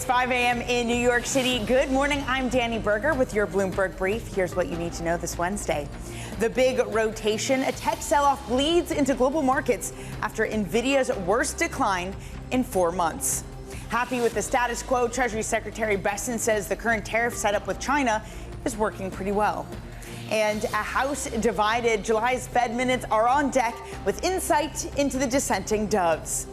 5 a.m. in New York City. Good morning. I'm Danny Berger with your Bloomberg Brief. Here's what you need to know this Wednesday. The big rotation, a tech sell-off bleeds into global markets after Nvidia's worst decline in 4 months. Happy with the status quo, Treasury Secretary Bessent says the current tariff setup with China is working pretty well. And a House divided. July's Fed minutes are on deck with insight into the dissenting doves.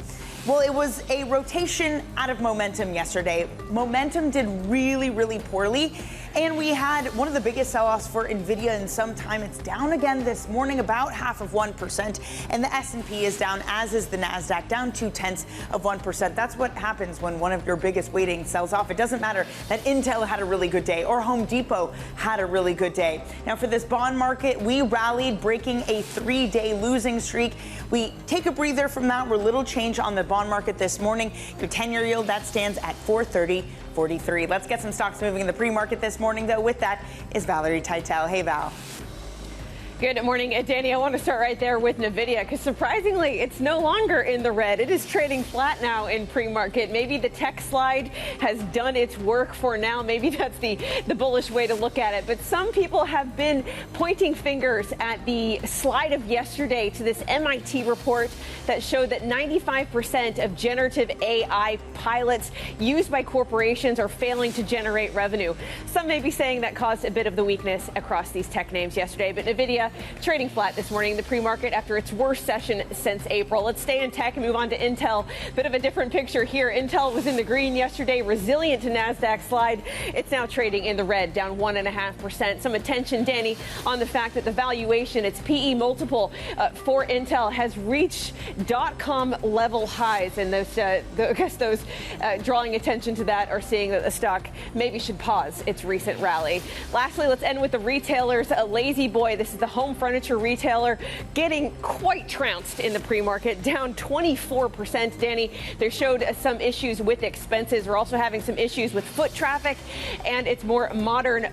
Well, it was a rotation out of momentum yesterday. Momentum did really poorly. And we had one of the biggest sell-offs for Nvidia in some time. It's down again this morning, about 0.5%. And the S&P is down, as is the NASDAQ, down 0.2%. That's what happens when one of your biggest weightings sells off. It doesn't matter that Intel had a really good day or Home Depot had a really good day. Now, for this bond market, we rallied, breaking a 3-day losing streak. We take a breather from that. We're little change on the bond market this morning. Your 10-year yield, that stands at 4.3043. Let's get some stocks moving in the pre-market this morning, though. With that is Valerie Teitel. Hey, Val. Good morning, Danny. I want to start right there with Nvidia, because surprisingly, it's no longer in the red. It is trading flat now in pre-market. Maybe the tech slide has done its work for now. Maybe that's the bullish way to look at it. But some people have been pointing fingers at the slide of yesterday to this MIT report that showed that 95% of generative AI pilots used by corporations are failing to generate revenue. Some may be saying that caused a bit of the weakness across these tech names yesterday. But Nvidia trading flat this morning in the pre-market after its worst session since April. Let's stay in tech and move on to Intel. Bit of a different picture here. Intel was in the green yesterday, resilient to NASDAQ slide. It's now trading in the red, down 1.5%. Some attention, Danny, on the fact that the valuation, its PE multiple for Intel, has reached .com level highs. And those drawing attention to that are seeing that the stock maybe should pause its recent rally. Lastly, let's end with the retailers. A lazy boy. This is the home furniture retailer, getting quite trounced in the pre-market, down 24%. Danny, they showed some issues with expenses. We're also having some issues with foot traffic and its more modern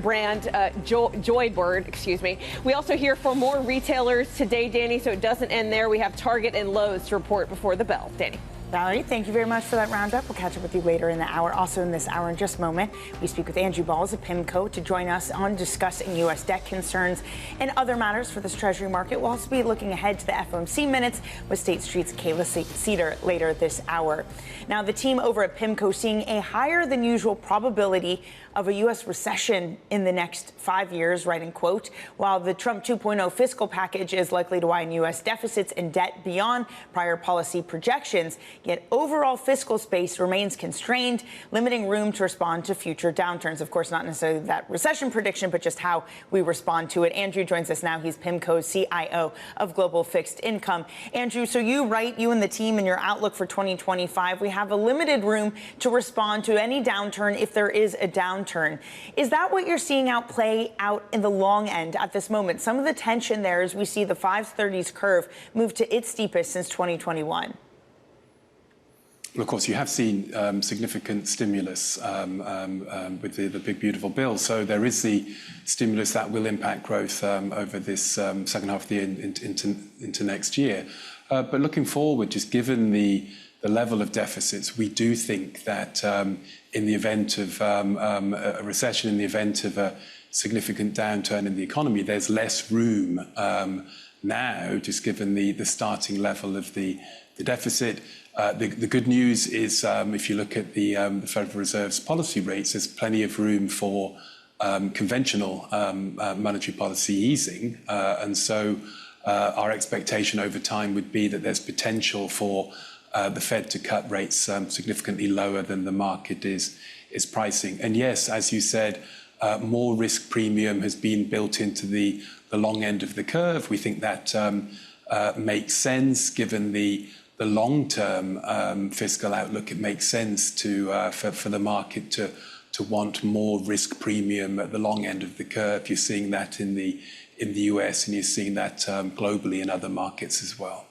brand, Joybird, excuse me. We also hear from more retailers today, Danny, so it doesn't end there. We have Target and Lowe's to report before the bell. Danny. Valerie, thank you very much for that roundup. We'll catch up with you later in the hour. Also in this hour, in just a moment, we speak with Andrew Balls of PIMCO to join us on discussing U.S. debt concerns and other matters for this Treasury market. We'll also be looking ahead to the FOMC minutes with State Street's Cayla Seder later this hour. Now, the team over at PIMCO seeing a higher than usual probability of a U.S. recession in the next 5 years, writing, quote, while the Trump 2.0 fiscal package is likely to widen U.S. deficits and debt beyond prior policy projections, yet overall fiscal space remains constrained, limiting room to respond to future downturns. Of course, not necessarily that recession prediction, but just how we respond to it. Andrew joins us now. He's PIMCO's CIO of Global Fixed Income. Andrew, so you and the team in your outlook for 2025, we have a limited room to respond to any downturn if there is a downturn. Is that what you're seeing play out in the long end at this moment? Some of the tension there as we see the 530s curve move to its steepest since 2021. Well, of course, you have seen significant stimulus with the big, beautiful bill. So there is the stimulus that will impact growth over this second half of the year into next year. But looking forward, just given the level of deficits, we do think that in the event of a recession, in the event of a significant downturn in the economy, there's less room now, just given the starting level of the deficit. The good news is, if you look at the Federal Reserve's policy rates, there's plenty of room for conventional monetary policy easing. And so our expectation over time would be that there's potential for the Fed to cut rates significantly lower than the market is pricing. And yes, as you said, more risk premium has been built into the long end of the curve. We think that makes sense given the long-term fiscal outlook. It makes sense for the market to want more risk premium at the long end of the curve. You're seeing that in the US, and you're seeing that globally in other markets as well.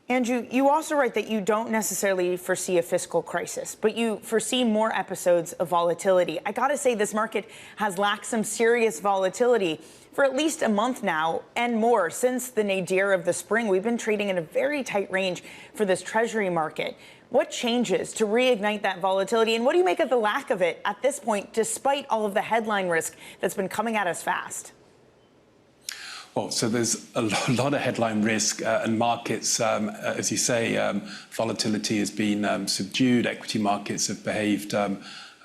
Andrew, you also write that you don't necessarily foresee a fiscal crisis, but you foresee more episodes of volatility. I got to say, this market has lacked some serious volatility for at least a month now and more. Since the nadir of the spring, we've been trading in a very tight range for this Treasury market. What changes to reignite that volatility, and what do you make of the lack of it at this point, despite all of the headline risk that's been coming at us fast? Well, so there's a lot of headline risk and markets, as you say, volatility has been subdued. Equity markets have behaved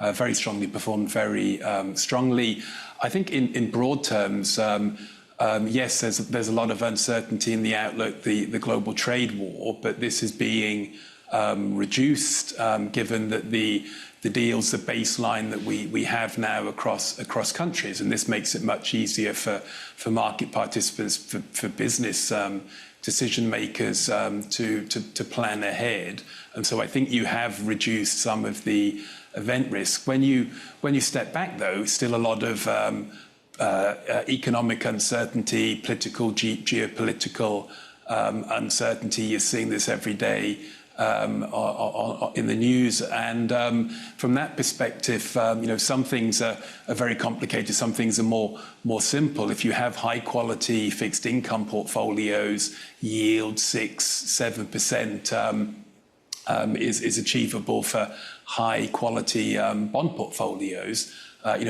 very strongly, performed very strongly. I think in broad terms, yes, there's a lot of uncertainty in the outlook, the global trade war, but this is being reduced given that the deals, the baseline that we have now across countries, and this makes it much easier for market participants, for business decision makers to plan ahead. And so I think you have reduced some of the event risk. When you step back, though, still a lot of economic uncertainty, political, geopolitical uncertainty. You're seeing this every day in the news, and from that perspective, some things are very complicated, some things are more simple. If you have high quality fixed income portfolios, yield 6-7% is achievable for high quality bond portfolios. We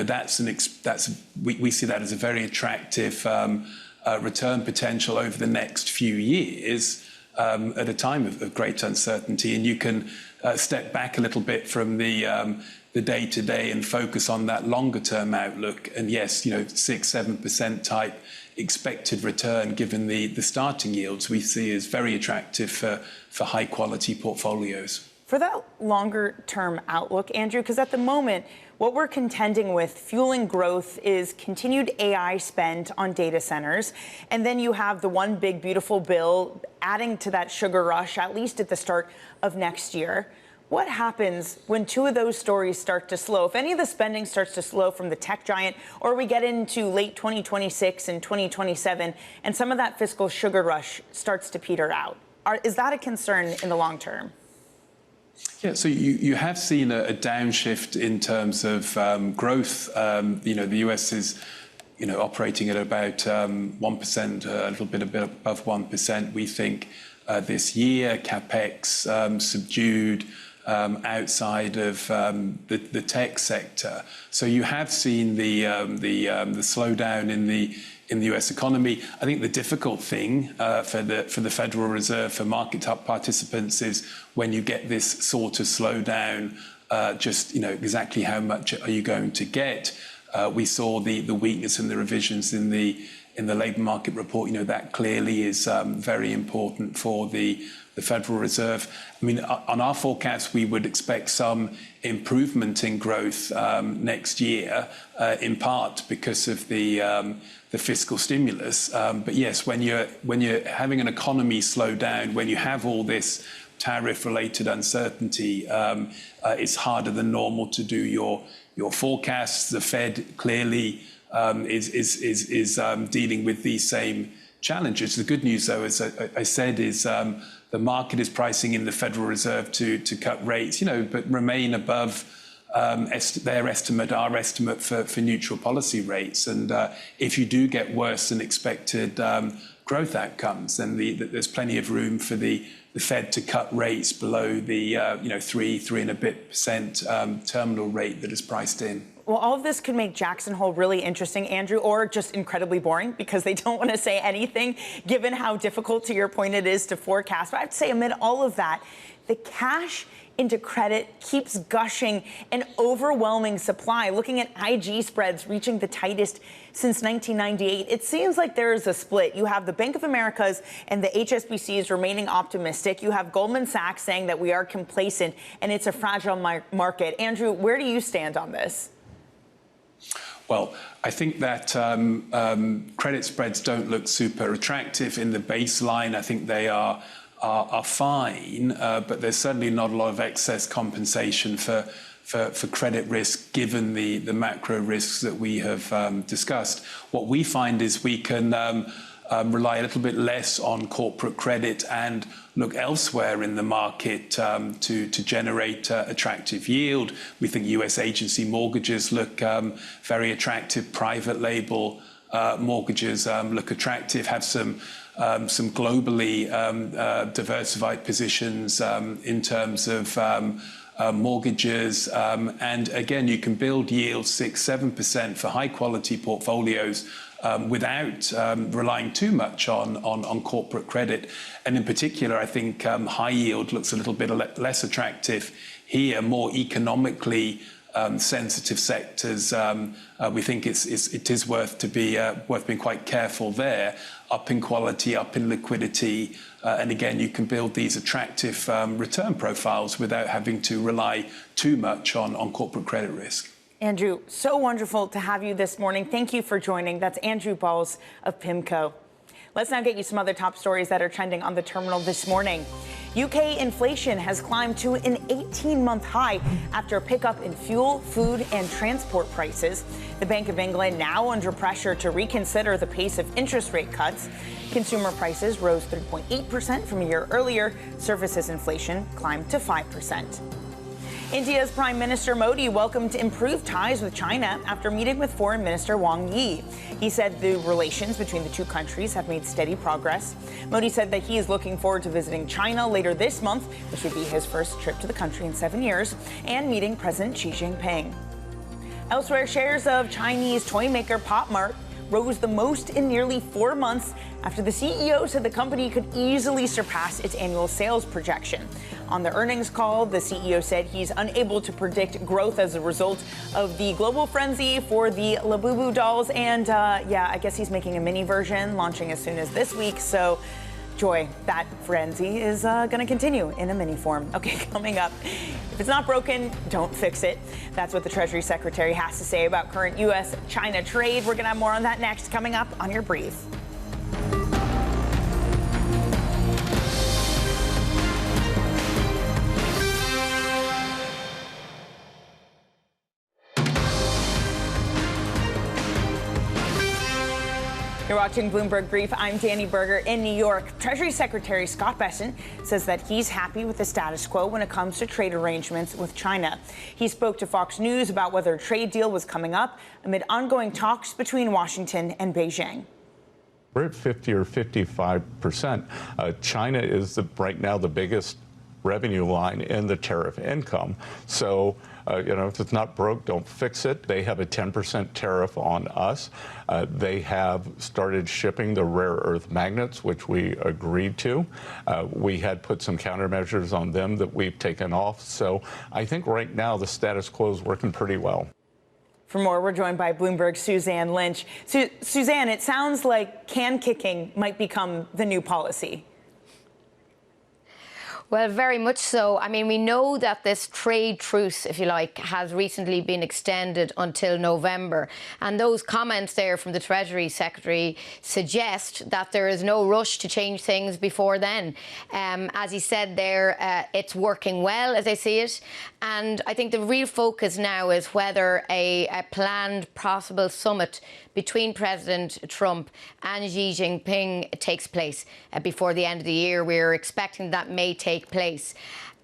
see that as a very attractive return potential over the next few years. At a time of great uncertainty, and you can step back a little bit from the day-to-day and focus on that longer-term outlook. And yes, 6-7% type expected return, given the starting yields, we see as very attractive for high-quality portfolios. For that longer-term outlook, Andrew, because at the moment, what we're contending with fueling growth is continued AI spend on data centers. And then you have the one big, beautiful bill adding to that sugar rush, at least at the start of next year. What happens when two of those stories start to slow? If any of the spending starts to slow from the tech giant, or we get into late 2026 and 2027, and some of that fiscal sugar rush starts to peter out, is that a concern in the long term? Yeah, so you have seen a downshift in terms of growth. The US is, operating at about 1%, a little bit above 1%. We think this year, CapEx subdued outside of the tech sector. So you have seen the slowdown in the US economy. I think the difficult thing for the Federal Reserve, for market participants, is when you get this sort of slowdown, exactly how much are you going to get? We saw the weakness in the revisions in the labour market report. That clearly is very important for the Federal Reserve. I mean, on our forecast, we would expect some improvement in growth next year, in part because of the fiscal stimulus. But yes, when you're having an economy slow down, when you have all this tariff-related uncertainty, it's harder than normal to do your forecasts. The Fed clearly is dealing with these same challenges. The good news, though, as I said, is the market is pricing in the Federal Reserve to cut rates, but remain above their estimate, our estimate for neutral policy rates. And if you do get worse than expected growth outcomes, then there's plenty of room for the Fed to cut rates below the 3 and a bit % terminal rate that is priced in. Well, all of this could make Jackson Hole really interesting, Andrew, or just incredibly boring because they don't want to say anything, given how difficult, to your point, it is to forecast. But I have to say, amid all of that, the cash into credit keeps gushing, an overwhelming supply. Looking at IG spreads reaching the tightest since 1998, it seems like there is a split. You have the Bank of America's and the HSBC's remaining optimistic. You have Goldman Sachs saying that we are complacent and it's a fragile market. Andrew, where do you stand on this? Well, I think that credit spreads don't look super attractive in the baseline. I think they are fine, but there's certainly not a lot of excess compensation for credit risk, given the macro risks that we have discussed. What we find is we can rely a little bit less on corporate credit and look elsewhere in the market to generate attractive yield. We think US agency mortgages look very attractive. Private label mortgages look attractive, have some globally diversified positions in terms of mortgages. And again, you can build yields 6-7% for high quality portfolios without relying too much on corporate credit. And in particular, I think high yield looks a little bit less attractive here, more economically sensitive sectors. We think it is worth being quite careful there, up in quality, up in liquidity. And again, you can build these attractive return profiles without having to rely too much on corporate credit risk. Andrew, so wonderful to have you this morning. Thank you for joining. That's Andrew Balls of PIMCO. Let's now get you some other top stories that are trending on the terminal this morning. UK inflation has climbed to an 18-month high after a pickup in fuel, food, and transport prices. The Bank of England now under pressure to reconsider the pace of interest rate cuts. Consumer prices rose 3.8% from a year earlier. Services inflation climbed to 5%. India's Prime Minister Modi welcomed improved ties with China after meeting with Foreign Minister Wang Yi. He said the relations between the two countries have made steady progress. Modi said that he is looking forward to visiting China later this month, which would be his first trip to the country in 7 years, and meeting President Xi Jinping. Elsewhere, shares of Chinese toy maker Pop Mart rose the most in nearly 4 months after the CEO said the company could easily surpass its annual sales projection. On the earnings call, the CEO said he's unable to predict growth as a result of the global frenzy for the Labubu dolls. And I guess he's making a mini version launching as soon as this week. So, Joy, that frenzy is going to continue in a mini form. Okay, coming up, if it's not broken, don't fix it. That's what the Treasury Secretary has to say about current U.S.-China trade. We're going to have more on that next, coming up on your brief. You're watching Bloomberg Brief. I'm Danny Berger in New York. Treasury Secretary Scott Bessent says that he's happy with the status quo when it comes to trade arrangements with China. He spoke to Fox News about whether a trade deal was coming up amid ongoing talks between Washington and Beijing. We're at 50 or 55%. China is right now the biggest revenue line in the tariff income. So, if it's not broke, don't fix it. They have a 10% tariff on us. They have started shipping the rare earth magnets, which we agreed to. We had put some countermeasures on them that we've taken off. So I think right now the status quo is working pretty well. For more, we're joined by Bloomberg's Suzanne Lynch. Suzanne, it sounds like can kicking might become the new policy. Well, very much so. I mean, we know that this trade truce, if you like, has recently been extended until November. And those comments there from the Treasury Secretary suggest that there is no rush to change things before then. As he said there, it's working well, as I see it. And I think the real focus now is whether a planned possible summit between President Trump and Xi Jinping takes place before the end of the year. We're expecting that may take place.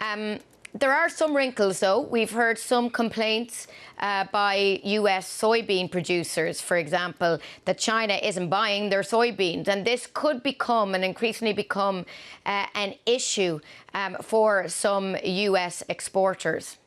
There are some wrinkles, though. We've heard some complaints by US soybean producers, for example, that China isn't buying their soybeans. And this could become and increasingly become an issue for some US exporters.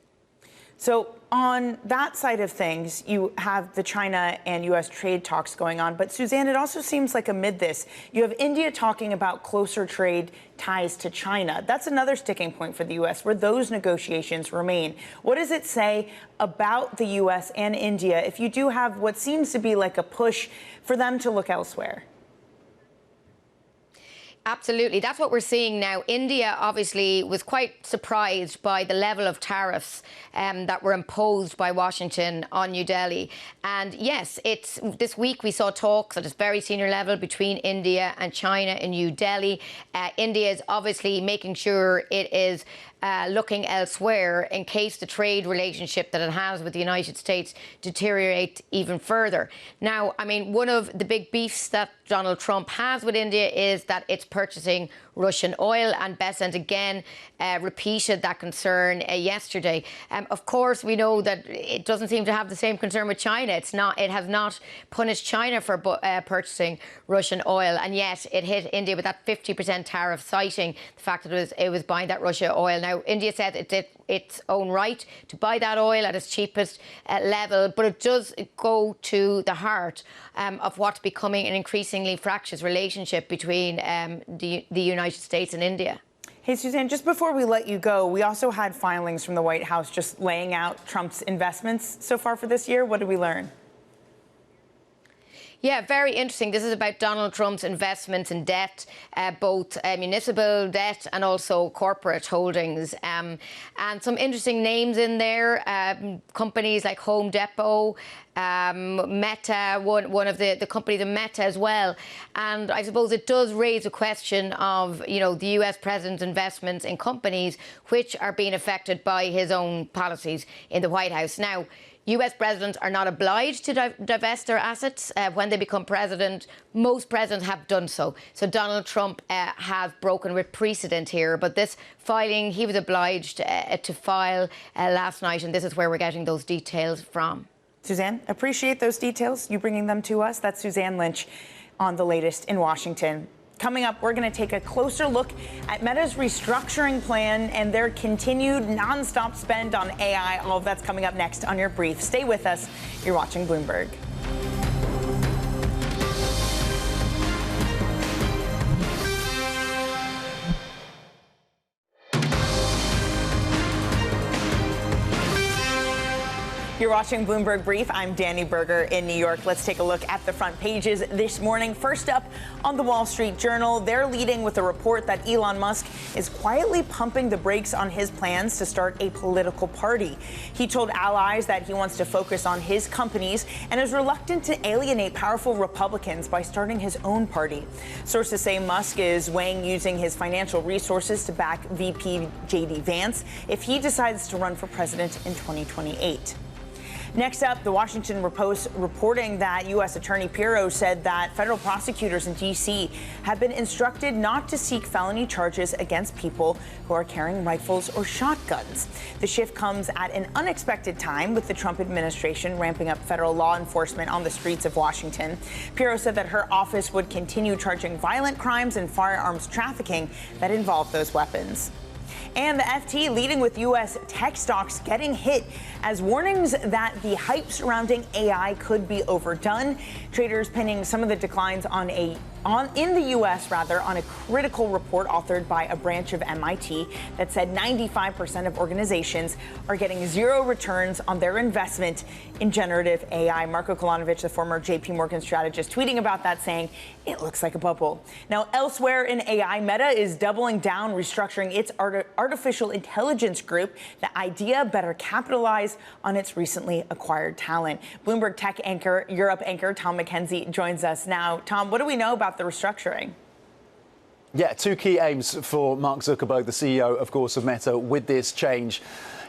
So on that side of things, you have the China and U.S. trade talks going on. But, Suzanne, it also seems like amid this, you have India talking about closer trade ties to China. That's another sticking point for the U.S., where those negotiations remain. What does it say about the U.S. and India if you do have what seems to be like a push for them to look elsewhere? Absolutely. That's what we're seeing now. India obviously was quite surprised by the level of tariffs that were imposed by Washington on New Delhi. And yes, this week we saw talks at a very senior level between India and China in New Delhi. India is obviously making sure it is looking elsewhere in case the trade relationship that it has with the United States deteriorate even further. Now, I mean, one of the big beefs that Donald Trump has with India is that it's purchasing Russian oil, and Bessent again repeated that concern yesterday. Of course, we know that it doesn't seem to have the same concern with China. It has not punished China for purchasing Russian oil, and yet it hit India with that 50% tariff, citing the fact that it was buying that Russia oil. Now, India said it did its own right to buy that oil at its cheapest level, but it does go to the heart of what's becoming an increasingly fractious relationship between the United States and India. Hey, Suzanne, just before we let you go, we also had filings from the White House just laying out Trump's investments so far for this year. What did we learn? Yeah, very interesting. This is about Donald Trump's investments in debt, both municipal debt and also corporate holdings. And some interesting names in there, companies like Home Depot, Meta, one of the companies in Meta as well. And I suppose it does raise a question of, you know, the US president's investments in companies which are being affected by his own policies in the White House. Now, US presidents are not obliged to divest their assets when they become president. Most presidents have done so. So Donald Trump has broken with precedent here. But this filing, he was obliged to file last night. And this is where we're getting those details from. Suzanne, appreciate those details, you bringing them to us. That's Suzanne Lynch on the latest in Washington. Coming up, we're going to take a closer look at Meta's restructuring plan and their continued nonstop spend on AI. All of that's coming up next on your brief. Stay with us. You're watching Bloomberg. You're watching Bloomberg Brief. I'm Danny Berger in New York. Let's take a look at the front pages this morning. First up on the Wall Street Journal, they're leading with a report that Elon Musk is quietly pumping the brakes on his plans to start a political party. He told allies that he wants to focus on his companies and is reluctant to alienate powerful Republicans by starting his own party. Sources say Musk is weighing using his financial resources to back VP J.D. Vance if he decides to run for president in 2028. Next up, the Washington Post reporting that U.S. Attorney Pirro said that federal prosecutors in D.C. have been instructed not to seek felony charges against people who are carrying rifles or shotguns. The shift comes at an unexpected time, with the Trump administration ramping up federal law enforcement on the streets of Washington. Pirro said that her office would continue charging violent crimes and firearms trafficking that involve those weapons. And the FT leading with U.S. tech stocks getting hit as warnings that the hype surrounding AI could be overdone. Traders pinning some of the declines in the U.S. on a critical report authored by a branch of MIT that said 95% of organizations are getting zero returns on their investment in generative AI. Marco Kolanovich, the former JP Morgan strategist, tweeting about that, saying it looks like a bubble. Now, elsewhere in AI, Meta is doubling down, restructuring its artificial intelligence group. The idea better capitalize on its recently acquired talent. Bloomberg Tech anchor, Europe anchor Tom McKenzie joins us now. Tom, what do we know about the restructuring? Yeah, two key aims for Mark Zuckerberg, the CEO, of course, of Meta, with this change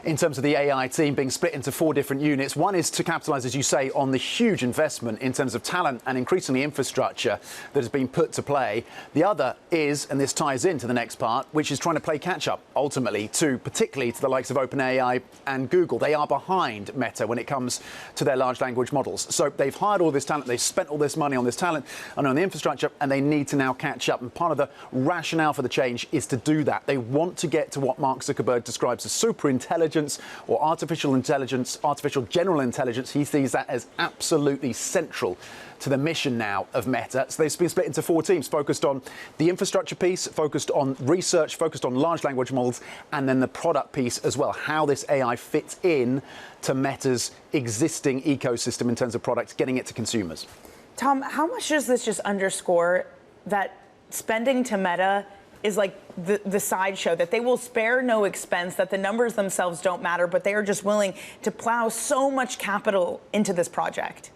in terms of the AI team being split into 4 different units. One is to capitalise, as you say, on the huge investment in terms of talent and increasingly infrastructure that has been put to play. The other is, and this ties into the next part, which is trying to play catch-up, ultimately, particularly to the likes of OpenAI and Google. They are behind Meta when it comes to their large language models. So they've hired all this talent, they've spent all this money on this talent and on the infrastructure, and they need to now catch up. And part of the rationale for the change is to do that. They want to get to what Mark Zuckerberg describes as super intelligence or artificial intelligence, artificial general intelligence. He sees that as absolutely central to the mission now of Meta. So they've been split into 4 teams, focused on the infrastructure piece, focused on research, focused on large language models, and then the product piece as well, how this AI fits in to Meta's existing ecosystem in terms of products, getting it to consumers. Tom, how much does this just underscore that spending to Meta is like the sideshow, that they will spare no expense, that the numbers themselves don't matter, but they are just willing to plow so much capital into this project?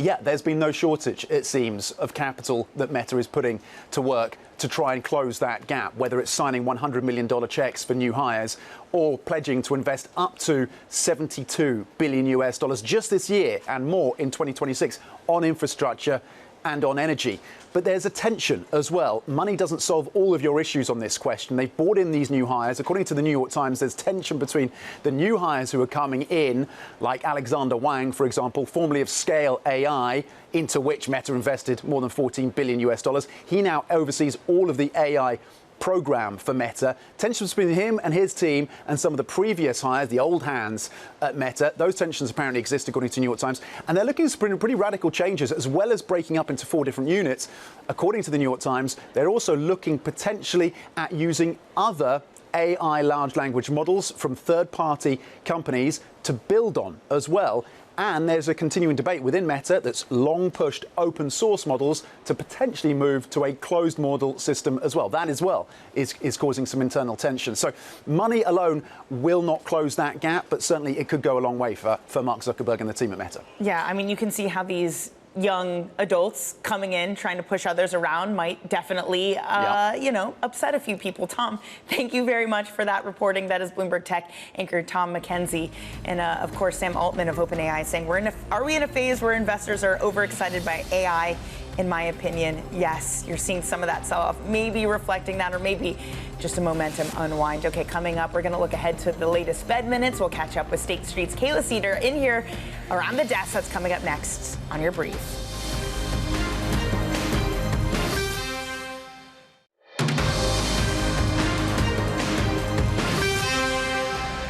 yeah, there's been no shortage, it seems, of capital that Meta is putting to work to try and close that gap, whether it's signing $100 million checks for new hires or pledging to invest up to $72 billion US just this year and more in 2026 on infrastructure and on energy. But there's a tension as well. Money doesn't solve all of your issues on this question. They've brought in these new hires. According to the New York Times, there's tension between the new hires who are coming in, like Alexander Wang, for example, formerly of Scale AI, into which Meta invested more than $14 billion US. He now oversees all of the AI program for Meta. Tensions between him and his team and some of the previous hires, the old hands at Meta, those tensions apparently exist according to New York Times. And they're looking for pretty radical changes, as well as breaking up into 4 different units. According to the New York Times, they're also looking potentially at using other AI large language models from third-party companies to build on as well. And there's a continuing debate within Meta that's long pushed open source models to potentially move to a closed model system as well. That as well is causing some internal tension. So money alone will not close that gap, but certainly it could go a long way for Mark Zuckerberg and the team at Meta. Yeah, I mean, you can see how these young adults coming in, trying to push others around might definitely, upset a few people. Tom, thank you very much for that reporting. That is Bloomberg Tech anchor Tom McKenzie. And of course, Sam Altman of OpenAI saying, are we in a phase where investors are overexcited by AI? In my opinion, yes. You're seeing some of that sell-off, maybe reflecting that, or maybe just a momentum unwind. Okay, coming up, we're going to look ahead to the latest Fed minutes. We'll catch up with State Street's Cayla Seder in here around the desk. That's coming up next on your brief.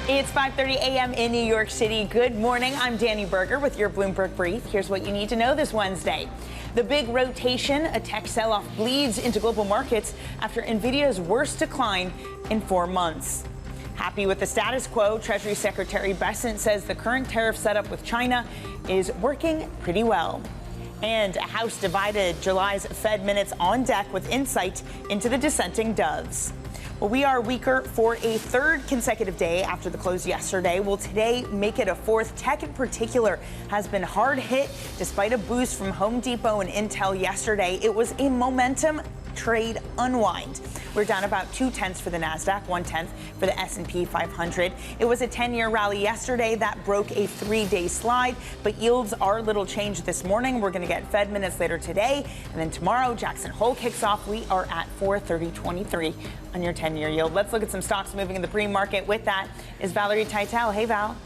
It's 5:30 a.m. in New York City. Good morning. I'm Danny Berger with your Bloomberg Brief. Here's what you need to know this Wednesday. The big rotation, a tech sell-off, bleeds into global markets after Nvidia's worst decline in 4 months. Happy with the status quo, Treasury Secretary Bessent says the current tariff setup with China is working pretty well. And a House divided, July's Fed minutes on deck with insight into the dissenting doves. Well, we are weaker for a 3rd consecutive day after the close yesterday. Will today make it a 4th? Tech in particular has been hard hit despite a boost from Home Depot and Intel yesterday. It was a momentum trade unwind. We're down about 0.2 for the Nasdaq, 0.1 for the S&P 500. It was a 10-year rally yesterday that broke a 3-day slide, but yields are little changed this morning. We're going to get Fed minutes later today, and then tomorrow Jackson Hole kicks off. We are at 4.3023 on your 10-year yield. Let's look at some stocks moving in the pre-market. With that is Valerie Teitel. Hey, Val.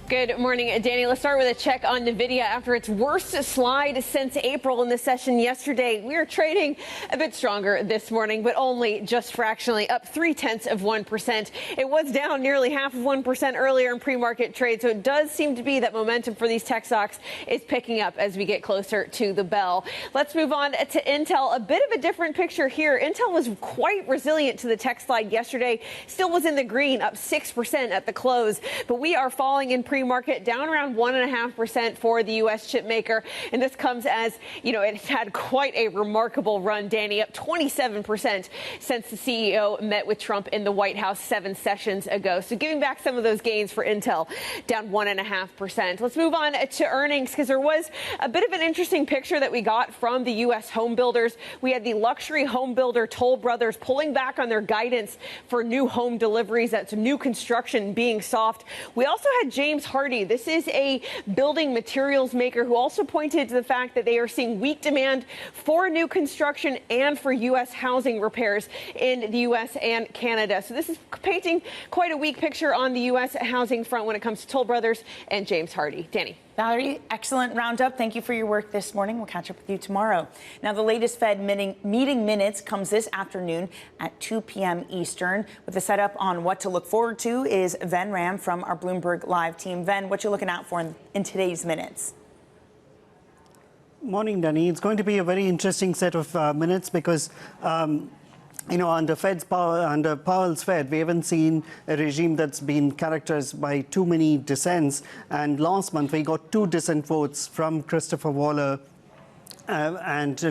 Good morning, Danny. Let's start with a check on Nvidia. After its worst slide since April in the session yesterday, we are trading a bit stronger this morning, but only just fractionally, up 0.3%. It was down nearly 0.5% earlier in pre-market trade, so it does seem to be that momentum for these tech stocks is picking up as we get closer to the bell. Let's move on to Intel. A bit of a different picture here. Intel was quite resilient to the tech slide yesterday, still was in the green, up 6% at the close, but we are falling in pre-market, down around 1.5% for the U.S. chip maker. And this comes as, it's had quite a remarkable run, Danny, up 27% since the CEO met with Trump in the White House 7 sessions ago. So giving back some of those gains for Intel, down 1.5%. Let's move on to earnings, because there was a bit of an interesting picture that we got from the U.S. home builders. We had the luxury home builder Toll Brothers pulling back on their guidance for new home deliveries. That's new construction being soft. We also had James Hardie. This is a building materials maker who also pointed to the fact that they are seeing weak demand for new construction and for U.S. housing repairs in the U.S. and Canada. So this is painting quite a weak picture on the U.S. housing front when it comes to Toll Brothers and James Hardie. Danny. Valerie, excellent roundup. Thank you for your work this morning. We'll catch up with you tomorrow. Now, the latest Fed meeting minutes comes this afternoon at 2 p.m. Eastern. With a setup on what to look forward to is Ven Ram from our Bloomberg Live team. Ven, what you looking out for in today's minutes? Morning, Danny. It's going to be a very interesting set of minutes because under Powell's Fed, we haven't seen a regime that's been characterized by too many dissents. And last month, we got 2 dissent votes from Christopher Waller and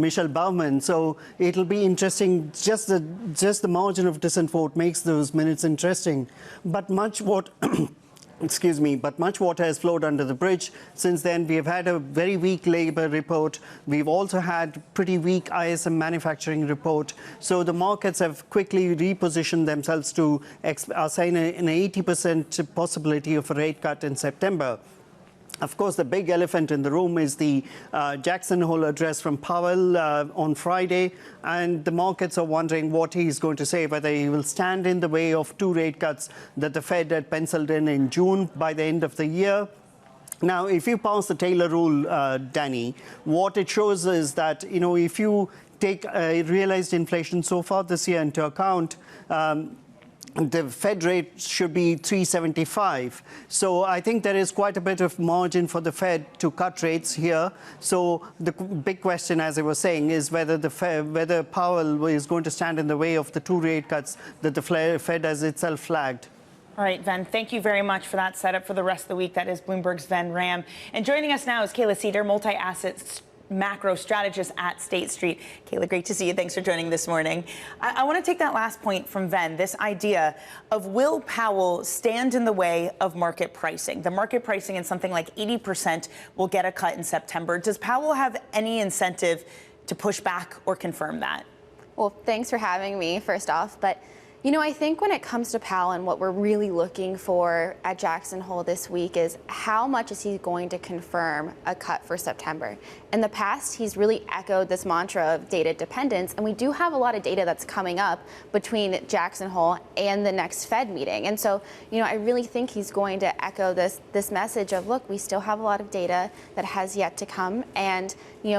Michelle Baumann. So it'll be interesting. Just the margin of dissent vote makes those minutes interesting. But much what but much water has flowed under the bridge. Since then, we have had a very weak labor report. We've also had pretty weak ISM manufacturing report. So the markets have quickly repositioned themselves to assign an 80% possibility of a rate cut in September. Of course, the big elephant in the room is the Jackson Hole address from Powell on Friday, and the markets are wondering what he's going to say, whether he will stand in the way of 2 rate cuts that the Fed had penciled in June by the end of the year. Now, if you pass the Taylor rule, Danny, what it shows is that, if you take realized inflation so far this year into account, the Fed rate should be 3.75. So I think there is quite a bit of margin for the Fed to cut rates here. So the big question, as I was saying, is whether Powell is going to stand in the way of the 2 rate cuts that the Fed has itself flagged. All right, Ven, thank you very much for that setup for the rest of the week. That is Bloomberg's Ven Ram. And joining us now is Cayla Seder, multi-asset macro strategist at State Street. Cayla, great to see you. Thanks for joining this morning. I want to take that last point from Ven, this idea of will Powell stand in the way of market pricing? The market pricing in something like 80% will get a cut in September. Does Powell have any incentive to push back or confirm that? Well, thanks for having me, first off. But I think when it comes to Powell and what we're really looking for at Jackson Hole this week is how much is he going to confirm a cut for September. In the past, he's really echoed this mantra of data dependence, and we do have a lot of data that's coming up between Jackson Hole and the next Fed meeting. And so, I really think he's going to echo this message of, look, we still have a lot of data that has yet to come. And,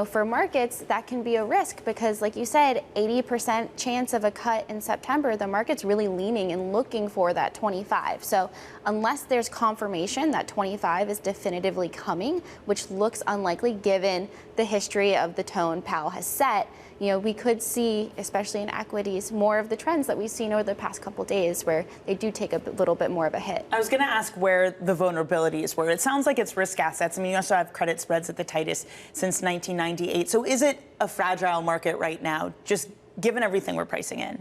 for markets, that can be a risk because, like you said, 80% chance of a cut in September, the market's really leaning and looking for that 25. So unless there's confirmation that 25 is definitively coming, which looks unlikely given the history of the tone Powell has set, we could see, especially in equities, more of the trends that we've seen over the past couple of days where they do take a little bit more of a hit. I was going to ask where the vulnerabilities were. It sounds like it's risk assets. I mean, you also have credit spreads at the tightest since 1998. So is it a fragile market right now, just given everything we're pricing in?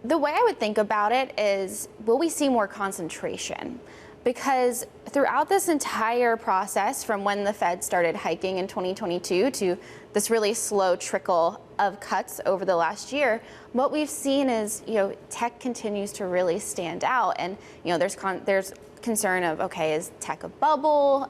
The way I would think about it is, will we see more concentration? Because throughout this entire process, from when the Fed started hiking in 2022 to this really slow trickle of cuts over the last year, what we've seen is, tech continues to really stand out. And, there's concern of, okay, is tech a bubble?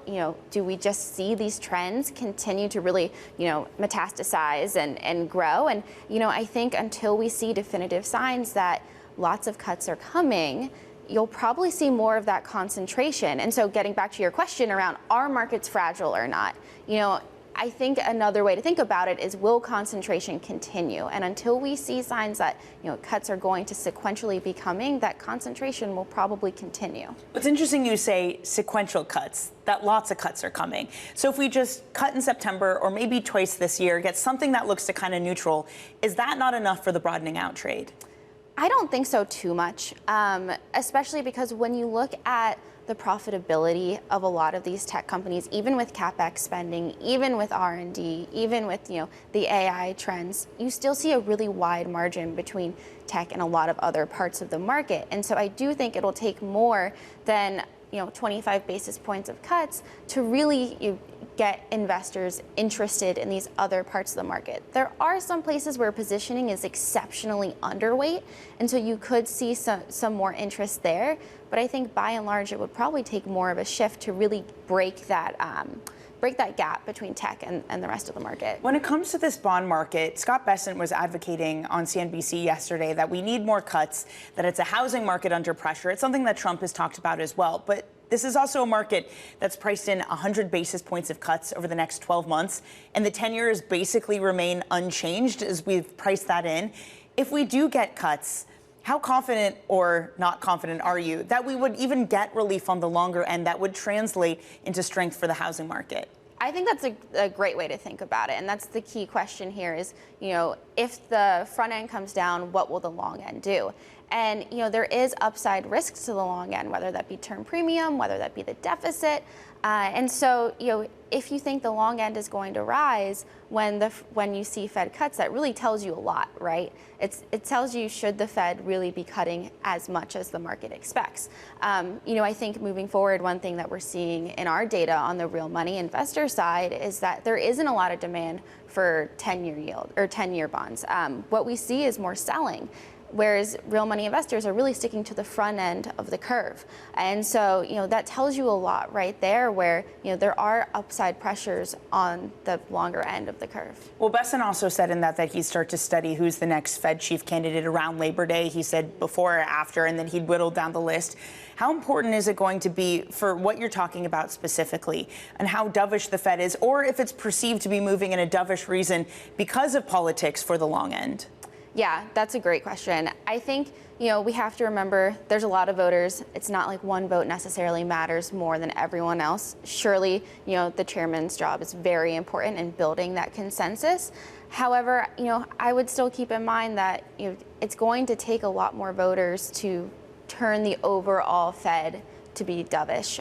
Do we just see these trends continue to really, metastasize and grow? And, I think until we see definitive signs that lots of cuts are coming, you'll probably see more of that concentration. And so getting back to your question around are markets fragile or not, I think another way to think about it is, will concentration continue? And until we see signs that, cuts are going to sequentially be coming, that concentration will probably continue. It's interesting you say sequential cuts, that lots of cuts are coming. So if we just cut in September or maybe twice this year, get something that looks to kind of neutral, is that not enough for the broadening out trade? I don't think so too much, especially because when you look at the profitability of a lot of these tech companies, even with CapEx spending, even with R&D, even with the AI trends, you still see a really wide margin between tech and a lot of other parts of the market. And so I do think it'll take more than 25 basis points of cuts to really get investors interested in these other parts of the market. There are some places where positioning is exceptionally underweight, and so you could see some more interest there. But I think by and large, it would probably take more of a shift to really break that gap between tech and the rest of the market. When it comes to this bond market, Scott Bessent was advocating on CNBC yesterday that we need more cuts, that it's a housing market under pressure. It's something that Trump has talked about as well. But this is also a market that's priced in 100 basis points of cuts over the next 12 months. And the 10-years basically remain unchanged as we've priced that in. If we do get cuts, how confident or not confident are you that we would even get relief on the longer end that would translate into strength for the housing market? I think that's a great way to think about it. And that's the key question here is, if the front end comes down, what will the long end do? And, there is upside risks to the long end, whether that be term premium, whether that be the deficit. And so, if you think the long end is going to rise when you see Fed cuts, that really tells you a lot, right? It tells you, should the Fed really be cutting as much as the market expects? I think moving forward, one thing that we're seeing in our data on the real money investor side is that there isn't a lot of demand for 10-year yield or 10-year bonds. What we see is more selling, whereas real money investors are really sticking to the front end of the curve. And so, that tells you a lot right there, where, there are upside pressures on the longer end of the curve. Well, Bessent also said in that he'd start to study who's the next Fed chief candidate around Labor Day. He said before or after, and then he'd whittle down the list. How important is it going to be for what you're talking about specifically, and how dovish the Fed is, or if it's perceived to be moving in a dovish reason because of politics for the long end? Yeah, that's a great question. I think, we have to remember there's a lot of voters. It's not like one vote necessarily matters more than everyone else. Surely, the chairman's job is very important in building that consensus. However, I would still keep in mind that, it's going to take a lot more voters to turn the overall Fed to be dovish.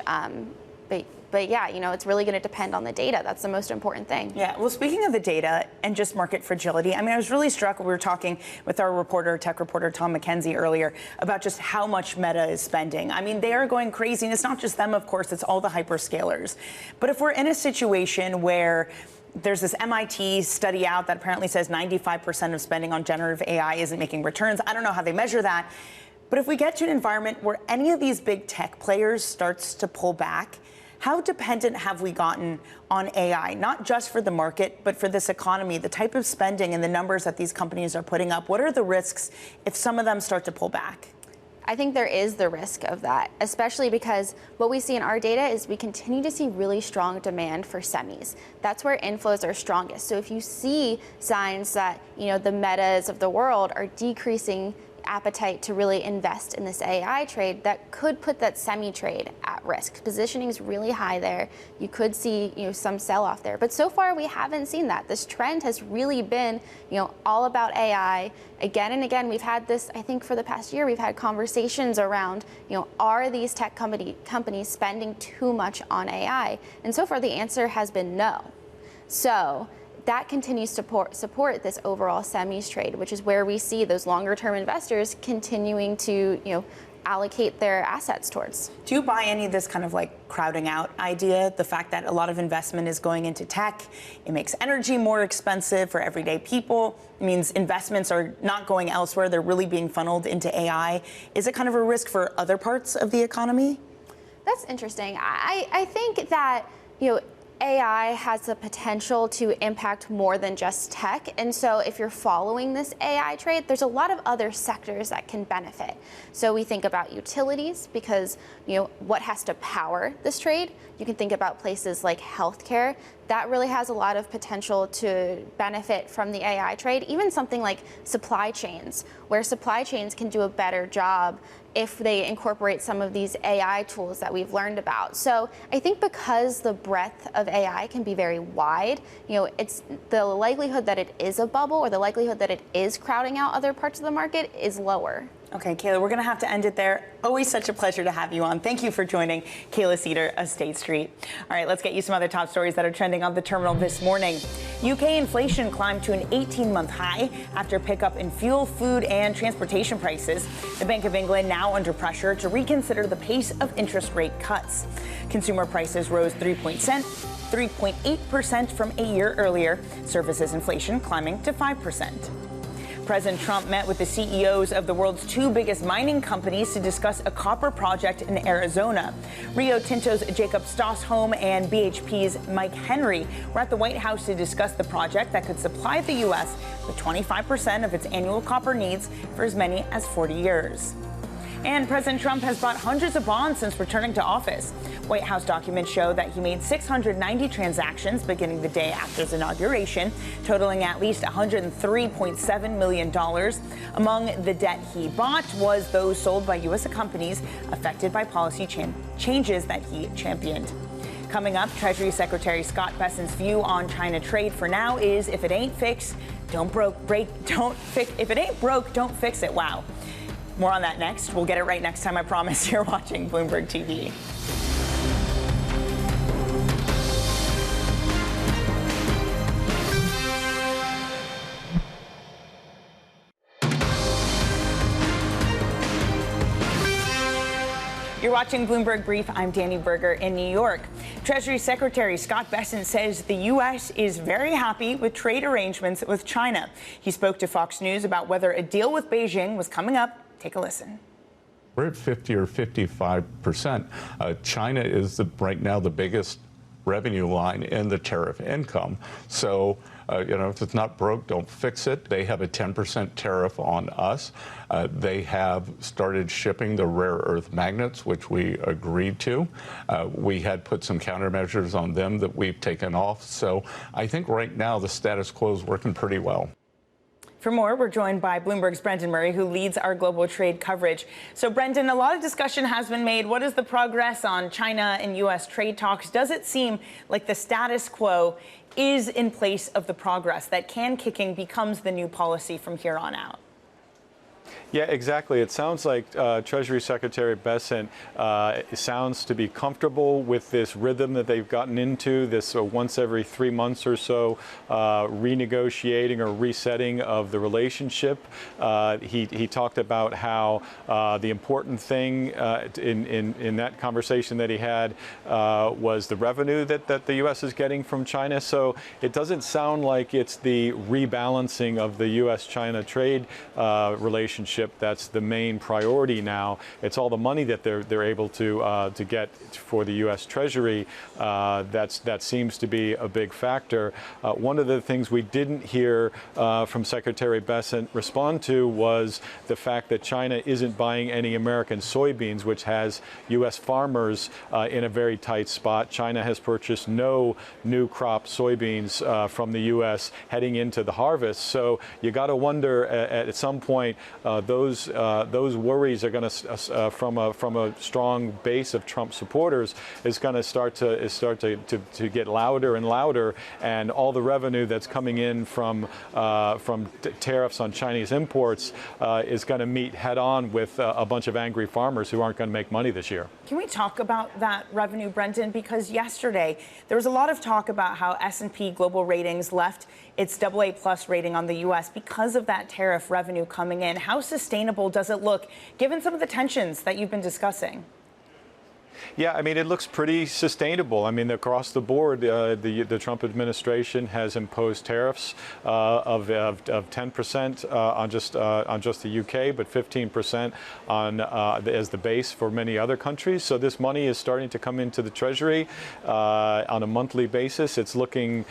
But yeah, it's really going to depend on the data. That's the most important thing. Yeah. Well, speaking of the data and just market fragility, I was really struck when we were talking with our tech reporter, Tom McKenzie earlier, about just how much Meta is spending. They are going crazy. And it's not just them, of course, it's all the hyperscalers. But if we're in a situation where there's this MIT study out that apparently says 95% of spending on generative AI isn't making returns. I don't know how they measure that. But if we get to an environment where any of these big tech players starts to pull back, how dependent have we gotten on AI, not just for the market, but for this economy, the type of spending and the numbers that these companies are putting up? What are the risks if some of them start to pull back? I think there is the risk of that, especially because what we see in our data is we continue to see really strong demand for semis. That's where inflows are strongest. So if you see signs that, the Metas of the world are decreasing appetite to really invest in this AI trade, that could put that semi trade at risk. Positioning is really high there. You could see, some sell off there. But so far we haven't seen that. This trend has really been, all about AI. Again and again, we've had this, I think for the past year, we've had conversations around, are these tech companies spending too much on AI? And so far the answer has been no. So that continues to support this overall semis trade, which is where we see those longer term investors continuing to, allocate their assets towards. Do you buy any of this kind of crowding out idea? The fact that a lot of investment is going into tech, it makes energy more expensive for everyday people. It means investments are not going elsewhere. They're really being funneled into AI. Is it kind of a risk for other parts of the economy? That's interesting. I think that, AI has the potential to impact more than just tech. And so if you're following this AI trade, there's a lot of other sectors that can benefit. So we think about utilities because, what has to power this trade? You can think about places like healthcare. That really has a lot of potential to benefit from the AI trade. Even something like supply chains, where supply chains can do a better job if they incorporate some of these AI tools that we've learned about. So I think because the breadth of AI can be very wide, it's the likelihood that it is a bubble or the likelihood that it is crowding out other parts of the market is lower. Okay, Cayla, we're going to have to end it there. Always such a pleasure to have you on. Thank you for joining Cayla Seder of State Street. All right, let's get you some other top stories that are trending on the terminal this morning. UK inflation climbed to an 18-month high after pickup in fuel, food, and transportation prices. The Bank of England now under pressure to reconsider the pace of interest rate cuts. Consumer prices rose 3.8% from a year earlier. Services inflation climbing to 5%. President Trump met with the CEOs of the world's two biggest mining companies to discuss a copper project in Arizona. Rio Tinto's Jacob Stossholm and BHP's Mike Henry were at the White House to discuss the project that could supply the U.S. with 25% of its annual copper needs for as many as 40 years. And President Trump has bought hundreds of bonds since returning to office. White House documents show that he made 690 transactions beginning the day after his inauguration, totaling at least $103.7 million. Among the debt he bought was those sold by U.S. companies affected by policy changes that he championed. Coming up, Treasury Secretary Scott Bessent's view on China trade for now is if it ain't broke, don't fix it. Wow. More on that next. We'll get it right next time, I promise. You're watching Bloomberg TV. You're watching Bloomberg Brief. I'm Danny Berger in New York. Treasury Secretary Scott Bessent says the U.S. is very happy with trade arrangements with China. He spoke to Fox News about whether a deal with Beijing was coming up. Take a listen. We're at 50 or 55%. China is right now the biggest revenue line in the tariff income. So, if it's not broke, don't fix it. They have a 10% tariff on us. They have started shipping the rare earth magnets, which we agreed to. We had put some countermeasures on them that we've taken off. So I think right now the status quo is working pretty well. For more, we're joined by Bloomberg's Brendan Murray, who leads our global trade coverage. So, Brendan, a lot of discussion has been made. What is the progress on China and U.S. trade talks? Does it seem like the status quo is in place of the progress, that can kicking becomes the new policy from here on out? Yeah, exactly. It sounds like Treasury Secretary Bessent sounds to be comfortable with this rhythm that they've gotten into, this once every 3 months or so renegotiating or resetting of the relationship. He talked about how the important thing in that conversation that he had was the revenue that the U.S. is getting from China. So it doesn't sound like it's the rebalancing of the U.S.-China trade relationship that's the main priority now. It's all the money that they're able to get for the U.S. Treasury that seems to be a big factor. One of the things we didn't hear from Secretary Bessent respond to was the fact that China isn't buying any American soybeans, which has U.S. farmers in a very tight spot. China has purchased no new crop soybeans from the U.S. heading into the harvest. So you got to wonder at some point those worries are going to, from a strong base of Trump supporters, is going to start to get louder and louder, and all the revenue that's coming in from tariffs on Chinese imports is going to meet head on with a bunch of angry farmers who aren't going to make money this year. Can we talk about that revenue, Brendan? Because yesterday there was a lot of talk about how S&P Global Ratings left its AA+ rating on the U.S. because of that tariff revenue coming in. How sustainable does it look, given some of the tensions that you've been discussing? Yeah, I mean, it looks pretty sustainable. I mean, across the board, the Trump administration has imposed tariffs of 10% on just the UK, but 15% as the base for many other countries. So this money is starting to come into the Treasury on a monthly basis. It's looking,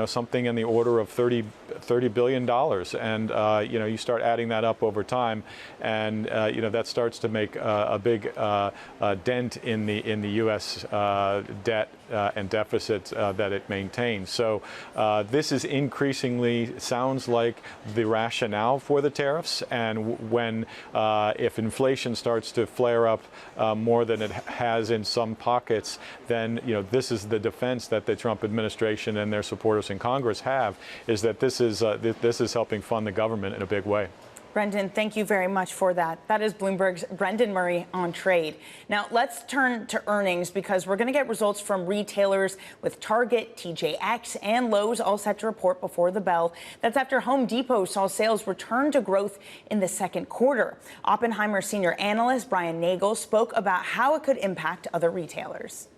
something in the order of $30 billion, and you start adding that up over time, and that starts to make a big dent in the U.S. debt and deficit that it maintains. So this is increasingly sounds like the rationale for the tariffs. And when if inflation starts to flare up more than it has in some pockets, then this is the defense that the Trump administration and their supporters in Congress have, is that this is helping fund the government in a big way. Brendan, thank you very much for that. That is Bloomberg's Brendan Murray on trade. Now, let's turn to earnings, because we're going to get results from retailers with Target, TJX, and Lowe's all set to report before the bell. That's after Home Depot saw sales return to growth in the second quarter. Oppenheimer senior analyst Brian Nagel spoke about how it could impact other retailers.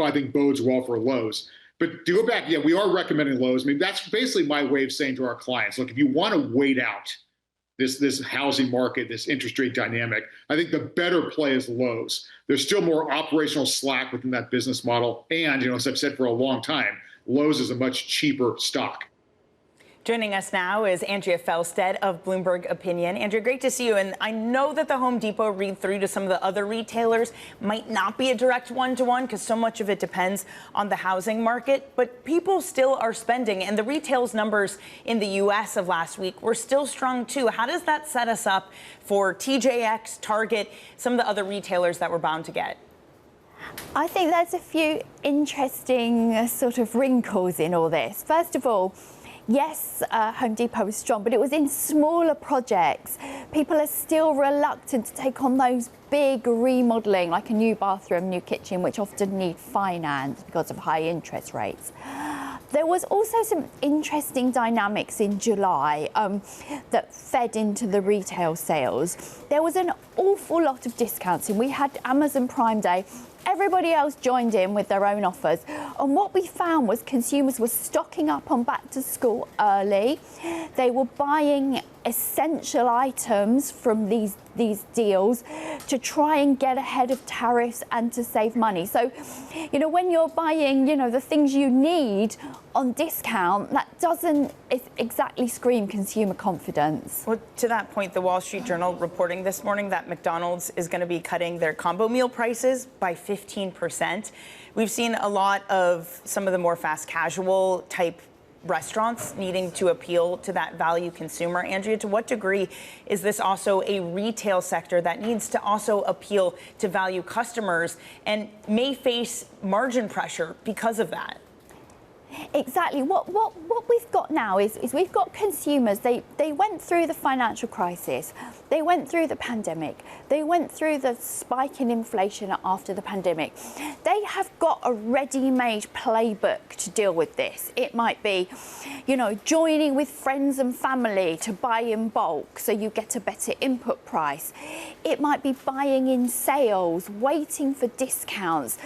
I think bodes well for Lowe's. But to go back, yeah, we are recommending Lowe's. I mean, that's basically my way of saying to our clients, look, if you want to wait out this housing market, this interest rate dynamic, I think the better play is Lowe's. There's still more operational slack within that business model. And, as I've said for a long time, Lowe's is a much cheaper stock. Joining us now is Andrea Felstead of Bloomberg Opinion. Andrea, great to see you. And I know that the Home Depot read-through to some of the other retailers might not be a direct one-to-one, because so much of it depends on the housing market. But people still are spending, and the retail's numbers in the U.S. of last week were still strong, too. How does that set us up for TJX, Target, some of the other retailers that we're bound to get? I think there's a few interesting sort of wrinkles in all this. First of all, yes, Home Depot was strong, but it was in smaller projects. People are still reluctant to take on those big remodeling, like a new bathroom, new kitchen, which often need finance because of high interest rates. There was also some interesting dynamics in July that fed into the retail sales. There was an awful lot of discounting. We had Amazon Prime Day. Everybody else joined in with their own offers. And what we found was consumers were stocking up on back to school early. They were buying essential items from these deals to try and get ahead of tariffs and to save money. So, when you're buying, the things you need on discount, that doesn't exactly scream consumer confidence. Well, to that point, the Wall Street Journal reporting this morning that McDonald's is going to be cutting their combo meal prices by 15%. We've seen a lot of some of the more fast casual type restaurants needing to appeal to that value consumer. Andrea, to what degree is this also a retail sector that needs to also appeal to value customers and may face margin pressure because of that? Exactly. What we've got now is we've got consumers. They went through the financial crisis. They went through the pandemic. They went through the spike in inflation after the pandemic. They have got a ready-made playbook to deal with this. It might be, joining with friends and family to buy in bulk so you get a better input price. It might be buying in sales, waiting for discounts.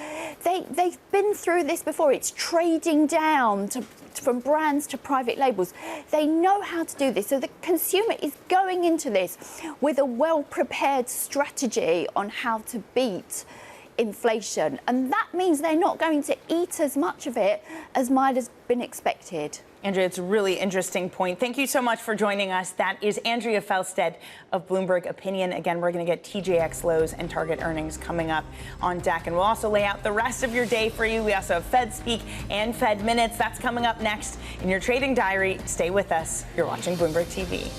They've been through this before. It's trading down from brands to private labels. They know how to do this. So the consumer is going into this with a well-prepared strategy on how to beat inflation. And that means they're not going to eat as much of it as might have been expected. Andrea, it's a really interesting point. Thank you so much for joining us. That is Andrea Felstead of Bloomberg Opinion. Again, we're going to get TJX Lowe's and Target earnings coming up on deck. And we'll also lay out the rest of your day for you. We also have Fed Speak and Fed Minutes. That's coming up next in your trading diary. Stay with us. You're watching Bloomberg TV.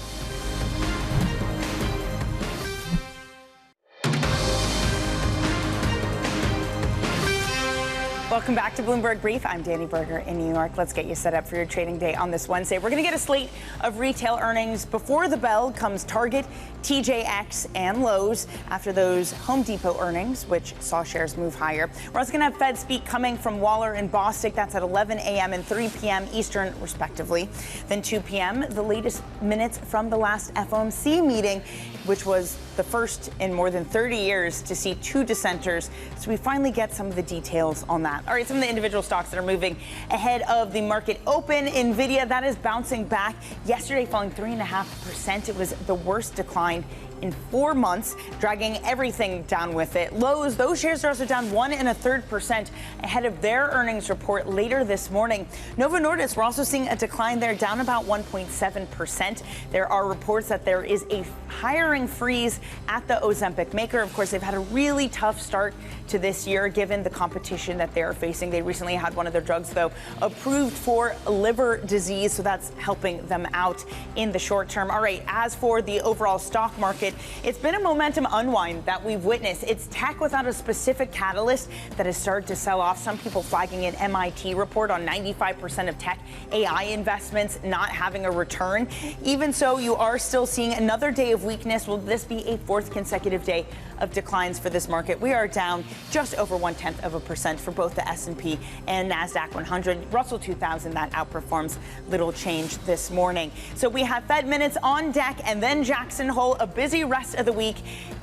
Welcome back to Bloomberg Brief. I'm Danny Berger in New York. Let's get you set up for your trading day on this Wednesday. We're going to get a slate of retail earnings. Before the bell comes Target, TJX, and Lowe's after those Home Depot earnings, which saw shares move higher. We're also going to have Fed Speak coming from Waller and Bostic. That's at 11 a.m. and 3 p.m. Eastern, respectively. Then 2 p.m., the latest minutes from the last FOMC meeting, which was the first in more than 30 years to see two dissenters. So we finally get some of the details on that. All right, some of the individual stocks that are moving ahead of the market open. Nvidia, that is bouncing back. Yesterday, falling 3.5%. It was the worst decline in 4 months, dragging everything down with it. Lowe's, those shares are also down 1 1/3% ahead of their earnings report later this morning. Novo Nordisk, we're also seeing a decline there, down about 1.7%. There are reports that there is a hiring freeze at the Ozempic maker. Of course, they've had a really tough start to this year, given the competition that they are facing. They recently had one of their drugs, though, approved for liver disease, so that's helping them out in the short term. All right, as for the overall stock market, it's been a momentum unwind that we've witnessed. It's tech without a specific catalyst that has started to sell off. Some people flagging an MIT report on 95% of tech AI investments not having a return. Even so, you are still seeing another day of weakness. Will this be a fourth consecutive day of declines for this market? We are down just over 0.1% for both the S&P and NASDAQ 100. Russell 2000, that outperforms, little change this morning. So we have Fed Minutes on deck and then Jackson Hole, a busy rest of the week.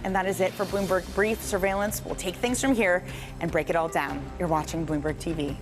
And that is it for Bloomberg Brief. Surveillance will take things from here and break it all down. You're watching Bloomberg TV.